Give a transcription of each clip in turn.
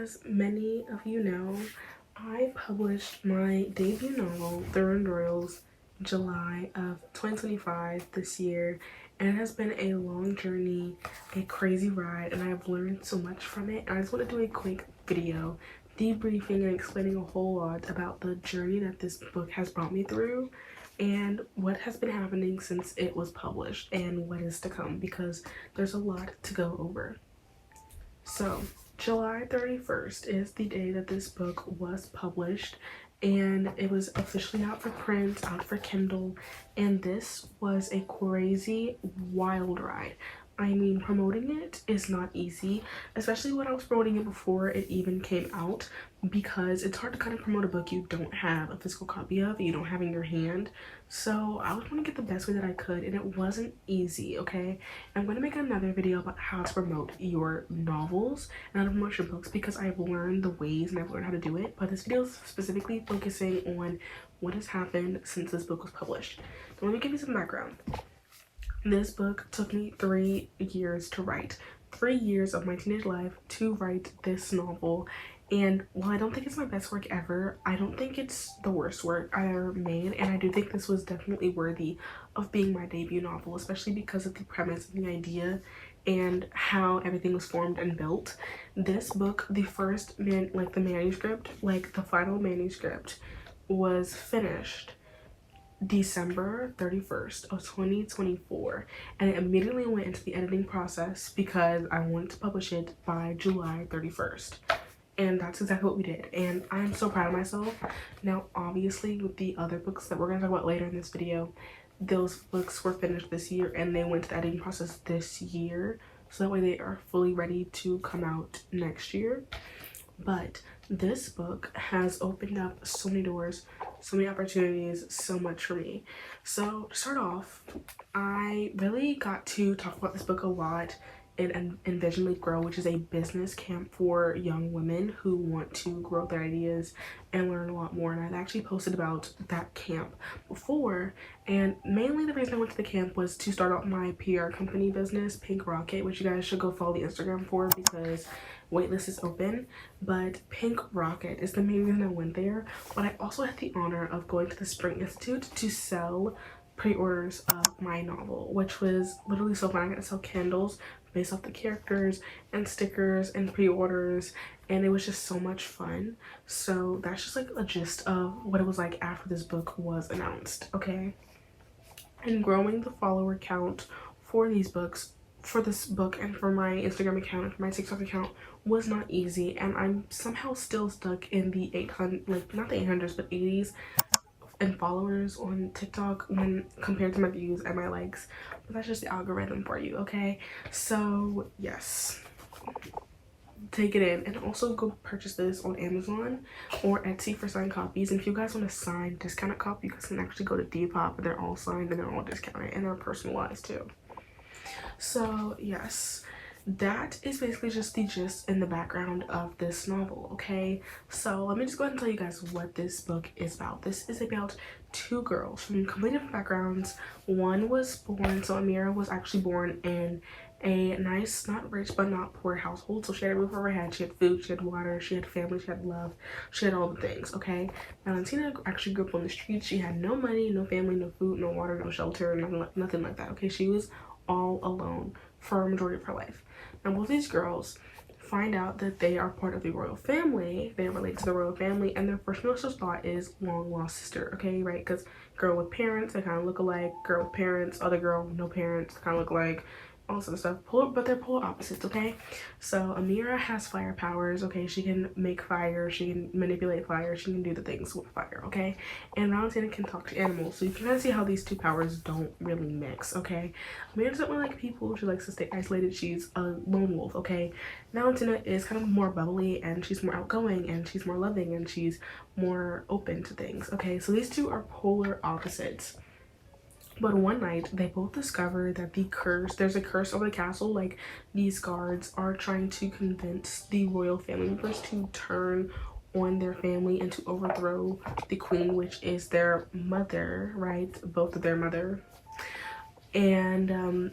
as many of you know, I published my debut novel, 𝘰𝘰𝘯 Royals, July of 2025 this year, and it has been a long journey, a crazy ride, and I have learned so much from it. And I just want to do a quick video debriefing and explaining a whole lot about the journey that this book has brought me through and what has been happening since it was published and what is to come, because there's a lot to go over. So July 31st is the day that this book was published, and it was officially out for print, out for Kindle, and this was a crazy wild ride. I mean, promoting it is not easy, especially when I was promoting it before it even came out, because it's hard to kind of promote a book you don't have a physical copy of, you don't have in your hand. So I was trying to get the best way that I could, and it wasn't easy, okay? I'm going to make another video about how to promote your novels and how to promote your books, because I've learned the ways and I've learned how to do it. But this video is specifically focusing on what has happened since this book was published. So let me give you some background. This book took me 3 years to write. 3 years of my teenage life to write this novel. And while I don't think it's my best work ever, I don't think it's the worst work I ever made. And I do think this was definitely worthy of being my debut novel, especially because of the premise and the idea and how everything was formed and built. This book, the manuscript, like the final manuscript, was finished December 31st of 2024, and it immediately went into the editing process because I wanted to publish it by July 31st, and that's exactly what we did, and I'm so proud of myself. Now obviously with the other books that we're going to talk about later in this video, those books were finished this year and they went to the editing process this year, so that way they are fully ready to come out next year. But this book has opened up so many doors, so many opportunities, so much for me. So to start off, I really got to talk about this book a lot in Envision Lead Grow, which is a business camp for young women who want to grow their ideas and learn a lot more. And I've actually posted about that camp before, and mainly the reason I went to the camp was to start out my PR company business, Pink Rocket, which you guys should go follow the Instagram for because waitlist is open. But Pink Rocket is the main reason I went there. But I also had the honor of going to the Spring Institute to sell pre-orders of my novel, which was literally so fun. I got to sell candles based off the characters and stickers and pre-orders, and it was just so much fun. So that's just like a gist of what it was like after this book was announced, okay? And growing the follower count for these books, for this book and for my Instagram account and for my TikTok account was not easy, and I'm somehow still stuck in the 800, like not the 800s but 80s and followers on TikTok when compared to my views and my likes. But that's just the algorithm for you, okay? So yes, take it in, and also go purchase this on Amazon or Etsy for signed copies. And if you guys want a signed discounted copy, you guys can actually go to Depop, and they're all signed and they're all discounted and they're personalized too. So yes, that is basically just the gist in the background of this novel, okay? So let me just go ahead and tell you guys what this book is about. This is about two girls from completely different backgrounds. One was born, so Amira was actually born in a nice, not rich but not poor household. So she had a roof over her head, she had food, she had water, she had family, she had love, she had all the things, okay? Valentina actually grew up on the streets. She had no money, no family, no food, no water, no shelter, nothing like that, okay? She was all alone for a majority of her life. Now both these girls find out that they are part of the royal family. They relate to the royal family, and their first initial thought is long lost sister, okay, right? Because girl with parents, they kind of look alike. Girl with parents, other girl, no parents, kind of look alike. All sort of stuff, but they're polar opposites, okay? So Amira has fire powers, okay? She can make fire, she can manipulate fire, she can do the things with fire, okay? And Valentina can talk to animals, so you can kind of see how these two powers don't really mix, okay? Amira doesn't really like people, she likes to stay isolated, she's a lone wolf, okay? Valentina is kind of more bubbly, and she's more outgoing, and she's more loving, and she's more open to things, okay? So these two are polar opposites. But one night, they both discover that there's a curse over the castle. Like, these guards are trying to convince the royal family members to turn on their family and to overthrow the queen, which is their mother, right? Both of their mother. And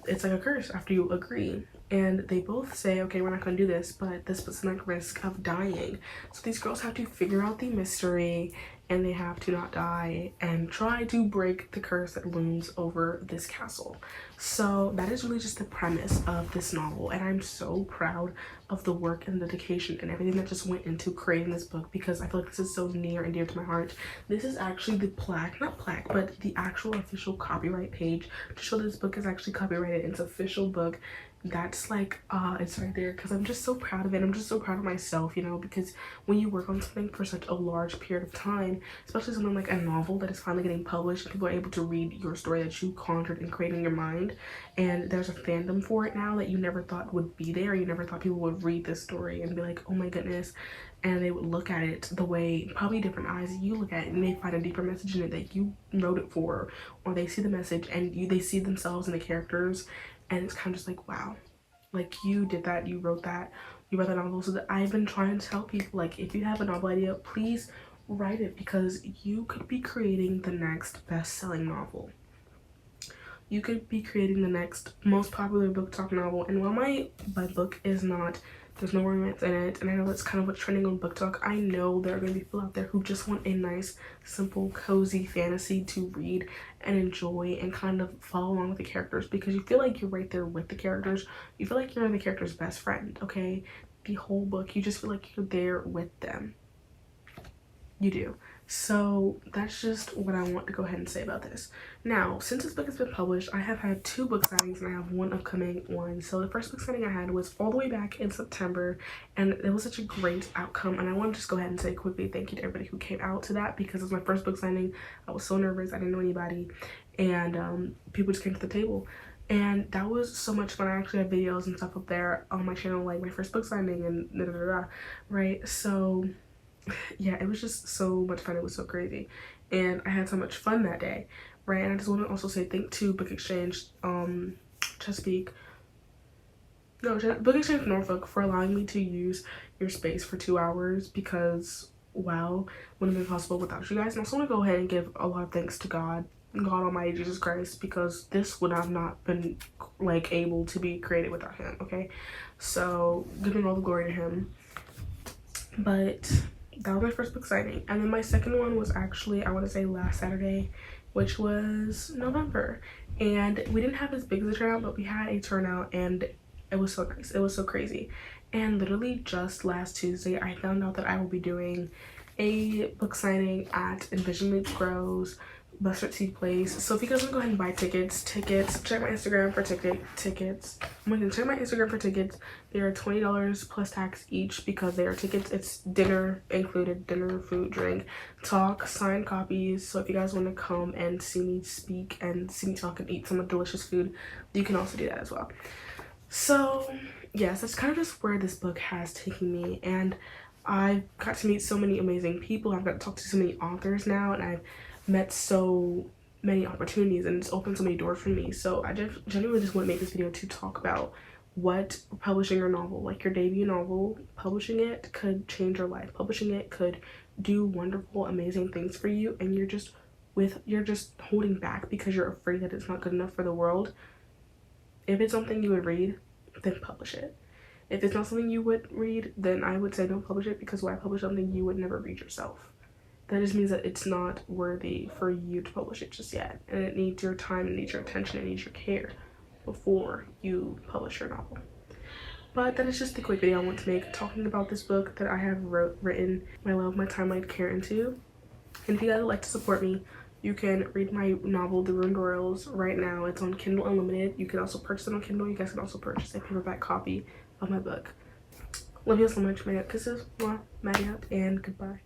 it's like a curse after you agree. and they both say, okay, we're not going to do this, but this puts them at risk of dying. So these girls have to figure out the mystery, and they have to not die and try to break the curse that looms over this castle. So that is really just the premise of this novel, and I'm so proud of the work and dedication and everything that just went into creating this book, because I feel like this is so near and dear to my heart. This is actually the not plaque, but the actual official copyright page to show this book is actually copyrighted. It's an official book. That's like it's right there, because I'm just so proud of it. I'm just so proud of myself, you know, because when you work on something for such a large period of time, especially something like a novel that is finally getting published, people are able to read your story that you conjured and created in your mind, and there's a fandom for it now that you never thought would be there. You never thought people would read this story and be like, oh my goodness, and they would look at it the way, probably different eyes you look at it, and they find a deeper message in it that you wrote it for, or they see the message and they see themselves in the characters, and it's kind of just like, wow, like you did that, you wrote that novel. So that I've been trying to tell people, like, if you have a novel idea, please write it, because you could be creating the next best-selling novel. You could be creating the next most popular BookTok novel. And while my book is not, there's no romance in it, and I know that's kind of what's trending on BookTok, I know there are going to be people out there who just want a nice, simple, cozy fantasy to read and enjoy and kind of follow along with the characters, because you feel like you're right there with the characters. You feel like you're the character's best friend, okay? The whole book, you just feel like you're there with them. You do. So that's just what I want to go ahead and say about this. Now, since this book has been published, I have had 2 book signings and I have 1 upcoming one. So the first book signing I had was all the way back in September, and it was such a great outcome. And I want to just go ahead and say quickly thank you to everybody who came out to that, because it was my first book signing. I was so nervous. I didn't know anybody, and people just came to the table. And that was so much fun. I actually have videos and stuff up there on my channel, like my first book signing and da da da da, right? So yeah, it was just so much fun. It was so crazy, and I had so much fun that day, right? And I just want to also say thank to Book Exchange Book Exchange Norfolk for allowing me to use your space for 2 hours, because wow, wouldn't have been possible without you guys. And I also want to go ahead and give a lot of thanks to God Almighty, Jesus Christ, because this would have not been like able to be created without him. Okay, so giving all the glory to him. But that was my first book signing, and then my second one was actually, I want to say, last Saturday, which was November, and we didn't have as big as a turnout, but we had a turnout, and it was so nice. It was so crazy. And literally just last Tuesday, I found out that I will be doing a book signing at Envision Meets Grows Mustard Seed Place. So if you guys want to go ahead and buy tickets, check my Instagram for tickets. I'm going to check my Instagram for tickets. They are $20 plus tax each, because they are tickets. It's dinner included, dinner, food, drink, talk, signed copies. So if you guys want to come and see me speak and see me talk and eat some delicious food, you can also do that as well. So yes, that's kind of just where this book has taken me, and I've got to meet so many amazing people. I've got to talk to so many authors now, and I've met so many opportunities, and it's opened so many doors for me. So I genuinely just want to make this video to talk about what publishing your novel, like your debut novel, publishing it could change your life. Publishing it could do wonderful, amazing things for you, and you're just holding back because you're afraid that it's not good enough for the world. If it's something you would read, then publish it. If it's not something you would read, then I would say don't publish it, because why publish something you would never read yourself? That just means that it's not worthy for you to publish it just yet, and it needs your time, it needs your attention, it needs your care before you publish your novel. But that is just the quick video I want to make talking about this book that I have written my love, my time, my care into. And if you guys would like to support me, you can read my novel, The Ruined Royals, right now. It's on Kindle Unlimited. You can also purchase it on Kindle. You guys can also purchase a paperback copy of my book. Love you so much. Many kisses, Maddie up, and goodbye.